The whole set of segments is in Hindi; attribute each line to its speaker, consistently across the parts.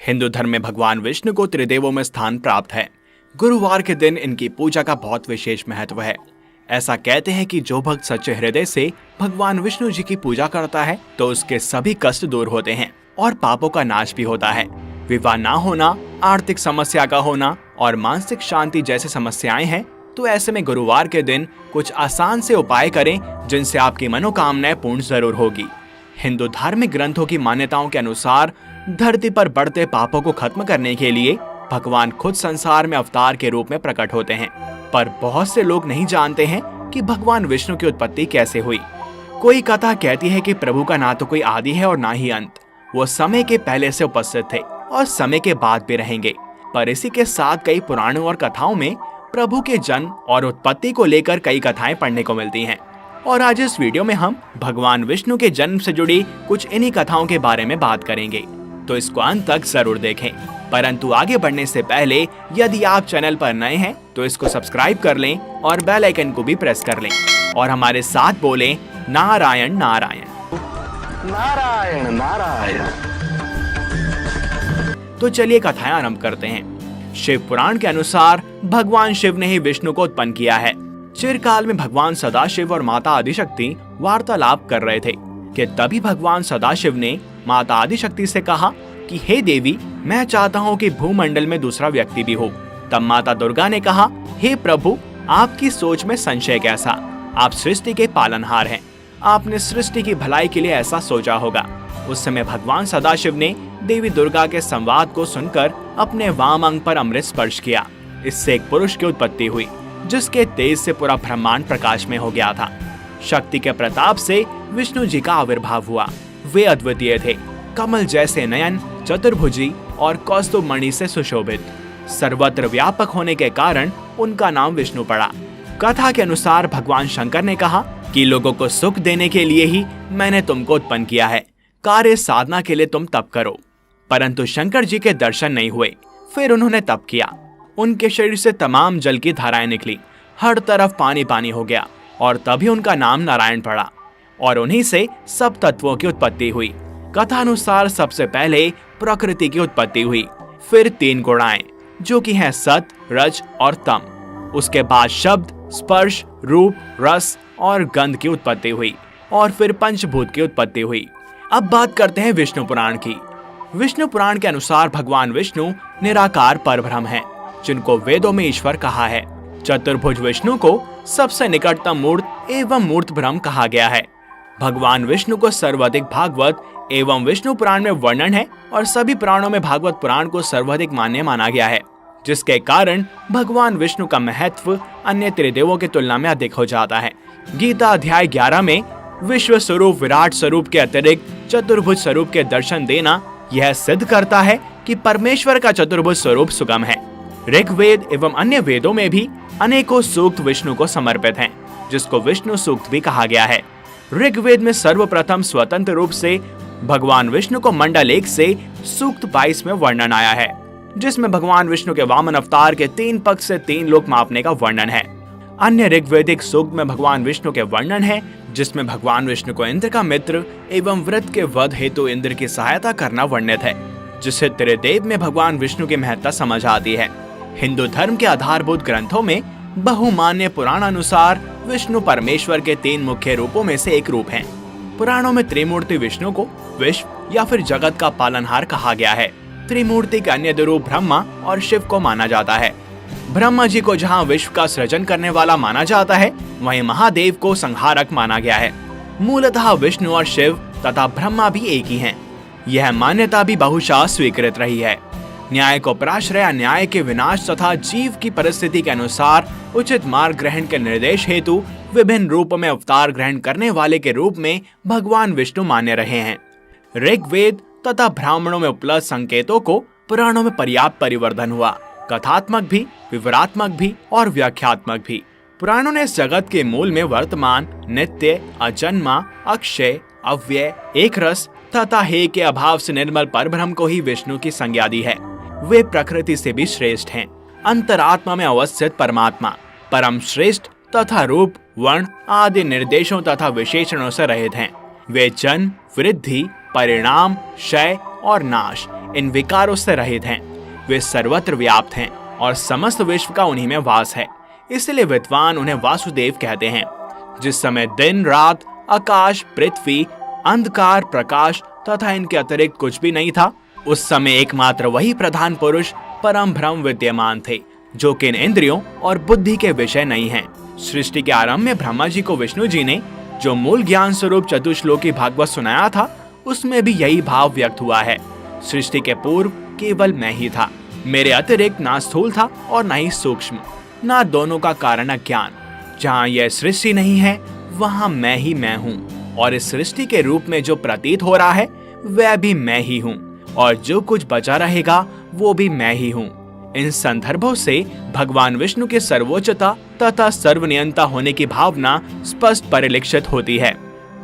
Speaker 1: हिंदू धर्म में भगवान विष्णु को त्रिदेवों में स्थान प्राप्त है। गुरुवार के दिन इनकी पूजा का बहुत विशेष महत्व है। ऐसा कहते हैं कि जो भक्त सच्चे हृदय से भगवान विष्णु जी की पूजा करता है तो उसके सभी कष्ट दूर होते हैं और पापों का नाश भी होता है। विवाह ना होना, आर्थिक समस्या का होना और मानसिक शांति जैसी समस्याएं हैं तो ऐसे में गुरुवार के दिन कुछ आसान से उपाय करें जिनसे आपकी मनोकामनाएं पूर्ण जरूर होगी। हिंदू धार्मिक ग्रंथों की मान्यताओं के अनुसार धरती पर बढ़ते पापों को खत्म करने के लिए भगवान खुद संसार में अवतार के रूप में प्रकट होते हैं। पर बहुत से लोग नहीं जानते हैं कि भगवान विष्णु की उत्पत्ति कैसे हुई। कोई कथा कहती है कि प्रभु का ना तो कोई आदि है और ना ही अंत। वो समय के पहले से उपस्थित थे और समय के बाद भी रहेंगे। पर इसी के साथ कई पुराणों और कथाओं में प्रभु के जन्म और उत्पत्ति को लेकर कई कथाएं पढ़ने को मिलती हैं। और आज इस वीडियो में हम भगवान विष्णु के जन्म से जुड़ी कुछ इन्हीं कथाओं के बारे में बात करेंगे, तो इसको अंत तक जरूर देखें। परंतु आगे बढ़ने से पहले यदि आप चैनल पर नए हैं तो इसको सब्सक्राइब कर लें और बेल आइकन को भी प्रेस कर लें और हमारे साथ बोलें नारायण नारायण
Speaker 2: नारायण नारायण।
Speaker 1: तो चलिए कथाएं आरंभ करते हैं। शिव पुराण के अनुसार भगवान शिव ने ही विष्णु को उत्पन्न किया है। चिरकाल में भगवान सदाशिव और माता आदिशक्ति वार्तालाप कर रहे थे कि तभी भगवान सदाशिव ने माता आदिशक्ति से कहा कि हे देवी, मैं चाहता हूँ कि भूमंडल में दूसरा व्यक्ति भी हो। तब माता दुर्गा ने कहा, हे प्रभु, आपकी सोच में संशय कैसा? आप सृष्टि के पालनहार हैं। आपने सृष्टि की भलाई के लिए ऐसा सोचा होगा। उस समय भगवान सदाशिव ने देवी दुर्गा के संवाद को सुनकर अपने वाम अंग पर अमृत स्पर्श किया। इससे एक पुरुष की उत्पत्ति हुई जिसके तेज से पूरा ब्रह्मांड प्रकाश में हो गया था। शक्ति के प्रताप से विष्णु जी का आविर्भाव हुआ। वे अद्वितीय थे, कमल जैसे नयन, चतुर्भुजी और कौस्तुभ मणि से सुशोभित। सर्वत्र व्यापक होने के कारण उनका नाम विष्णु पड़ा। कथा के अनुसार भगवान शंकर ने कहा कि लोगों को सुख देने के लिए ही मैंने तुमको उत्पन्न किया है। कार्य साधना के लिए तुम तप करो। परंतु शंकर जी के दर्शन नहीं हुए। फिर उन्होंने तप किया। उनके शरीर से तमाम जल की धाराएं निकली। हर तरफ पानी पानी हो गया और तभी उनका नाम नारायण पड़ा और उन्हीं से सब तत्वों की उत्पत्ति हुई। कथा अनुसार सबसे पहले प्रकृति की उत्पत्ति हुई, फिर तीन गुणाएं जो कि हैं सत, रज और तम। उसके बाद शब्द, स्पर्श, रूप, रस और गंध की उत्पत्ति हुई और फिर पंचभूत की उत्पत्ति हुई। अब बात करते हैं विष्णु पुराण की। विष्णु पुराण के अनुसार भगवान विष्णु निराकार परब्रह्म हैं, जिनको वेदों में ईश्वर कहा है। चतुर्भुज विष्णु को सबसे निकटतम मूर्त एवं मूर्त ब्रह्म कहा गया है। भगवान विष्णु को सर्वाधिक भागवत एवं विष्णु पुराण में वर्णन है और सभी पुराणों में भागवत पुराण को सर्वाधिक मान्य माना गया है, जिसके कारण भगवान विष्णु का महत्व अन्य त्रिदेवों की तुलना में अधिक हो जाता है। गीता अध्याय 11 में विश्व स्वरूप विराट स्वरूप के अतिरिक्त चतुर्भुज स्वरूप के दर्शन देना यह सिद्ध करता है कि परमेश्वर का चतुर्भुज स्वरूप सुगम है। ऋग्वेद एवं अन्य वेदों में भी अनेकों सूक्त विष्णु को समर्पित हैं, जिसको विष्णु सूक्त भी कहा गया है। ऋग्वेद में सर्वप्रथम स्वतंत्र रूप से भगवान विष्णु को मंडल 1 से सूक्त 22 में वर्णन आया है, जिसमें भगवान विष्णु के वामन अवतार के 3 पक्ष से 3 लोक मापने का वर्णन है। अन्य ऋग्वेदिक सूक्त में भगवान विष्णु के वर्णन है, जिसमें भगवान विष्णु को इंद्र का मित्र एवं वृत्त के वध हेतु इंद्र की सहायता करना वर्णित है, जिससे त्रिदेव में भगवान विष्णु की महत्ता समझ आती है। हिंदू धर्म के आधारभूत ग्रंथों में बहुमान्य पुराण अनुसार विष्णु परमेश्वर के 3 मुख्य रूपों में से एक रूप हैं। पुराणों में त्रिमूर्ति विष्णु को विश्व या फिर जगत का पालनहार कहा गया है। त्रिमूर्ति के अन्य 2 रूप ब्रह्मा और शिव को माना जाता है। ब्रह्मा जी को जहाँ विश्व का सृजन करने वाला माना जाता है, वहीं महादेव को संहारक माना गया है। मूलतः विष्णु और शिव तथा ब्रह्मा भी एक ही हैं। यह मान्यता भी बहुशः स्वीकृत रही है। न्याय को पराश्रय, न्याय के विनाश तथा जीव की परिस्थिति के अनुसार उचित मार्ग ग्रहण के निर्देश हेतु विभिन्न रूपों में अवतार ग्रहण करने वाले के रूप में भगवान विष्णु माने रहे हैं। ऋग्वेद तथा ब्राह्मणों में उपलब्ध संकेतों को पुराणों में पर्याप्त परिवर्धन हुआ, कथात्मक भी, विवरात्मक भी और व्याख्यात्मक भी। पुराणों ने इस जगत के मूल में वर्तमान, नित्य, अजन्मा, अक्षय, अव्यय, एक रस तथा हे के अभाव से निर्मल परब्रह्म को ही विष्णु की संज्ञा दी है। वे प्रकृति से भी श्रेष्ठ हैं। अंतरात्मा में अवस्थित परमात्मा परम श्रेष्ठ तथा रूप, वर्ण आदि निर्देशों तथा विशेषणों से रहित हैं। वे जन्म, वृद्धि, परिणाम, क्षय और नाश इन विकारों से रहित हैं। वे सर्वत्र व्याप्त हैं और समस्त विश्व का उन्हीं में वास है। इसलिए विद्वान उन्हें वासुदेव कहते हैं। जिस समय दिन रात, आकाश, पृथ्वी, अंधकार, प्रकाश तथा इनके अतिरिक्त कुछ भी नहीं था, उस समय एकमात्र वही प्रधान पुरुष परम ब्रह्म विद्यमान थे, जो कि इन इंद्रियों और बुद्धि के विषय नहीं हैं। सृष्टि के आरंभ में ब्रह्मा जी को विष्णु जी ने जो मूल ज्ञान स्वरूप चतुश्लोकी भागवत सुनाया था, उसमें भी यही भाव व्यक्त हुआ है। सृष्टि के पूर्व केवल मैं ही था, मेरे अतिरिक्त ना स्थूल था और ना ही सूक्ष्म, ना दोनों का कारण अज्ञान। जहाँ यह सृष्टि नहीं है, वहाँ मैं ही मैं हूँ, और इस सृष्टि के रूप में जो प्रतीत हो रहा है वह भी मैं ही हूँ, और जो कुछ बचा रहेगा वो भी मैं ही हूँ। इन संदर्भों से भगवान विष्णु के सर्वोच्चता तथा सर्वनियंता होने की भावना स्पष्ट परिलक्षित होती है।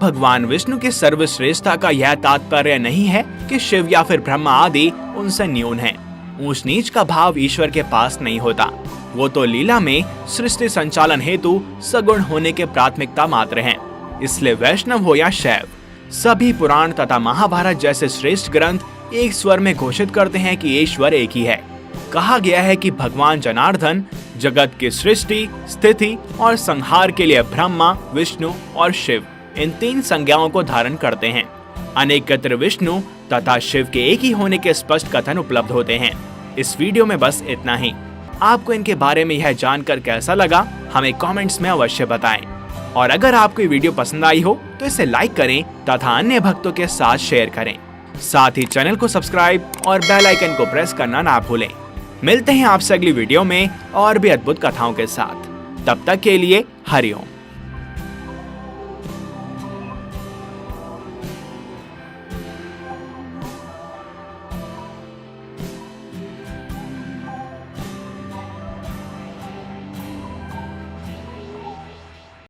Speaker 1: भगवान विष्णु के सर्वश्रेष्ठता का यह तात्पर्य नहीं है कि शिव या फिर ब्रह्मा आदि उनसे न्यून हैं। ऊंच नीच का भाव ईश्वर के पास नहीं होता। वो तो लीला में सृष्टि संचालन हेतु सगुण होने के प्राथमिकता मात्र हैं। इसलिए वैष्णव हो या शैव, सभी पुराण तथा महाभारत जैसे श्रेष्ठ ग्रंथ एक स्वर में घोषित करते हैं कि ईश्वर एक ही है। कहा गया है कि भगवान जनार्दन जगत की सृष्टि, स्थिति और संहार के लिए ब्रह्मा, विष्णु और शिव इन तीन संज्ञाओं को धारण करते हैं। अनेकत्र विष्णु तथा शिव के एक ही होने के स्पष्ट कथन उपलब्ध होते हैं। इस वीडियो में बस इतना ही। आपको इनके बारे में यह जानकर कैसा लगा, हमें कमेंट्स में अवश्य बताएं। और अगर आपको ये वीडियो पसंद आई हो तो इसे लाइक करें तथा अन्य भक्तों के साथ शेयर करें। साथ ही चैनल को सब्सक्राइब और बेल आइकन को प्रेस करना ना भूलें। मिलते हैं आपसे अगली वीडियो में और भी अद्भुत कथाओं के साथ। तब तक के लिए हरि ओम।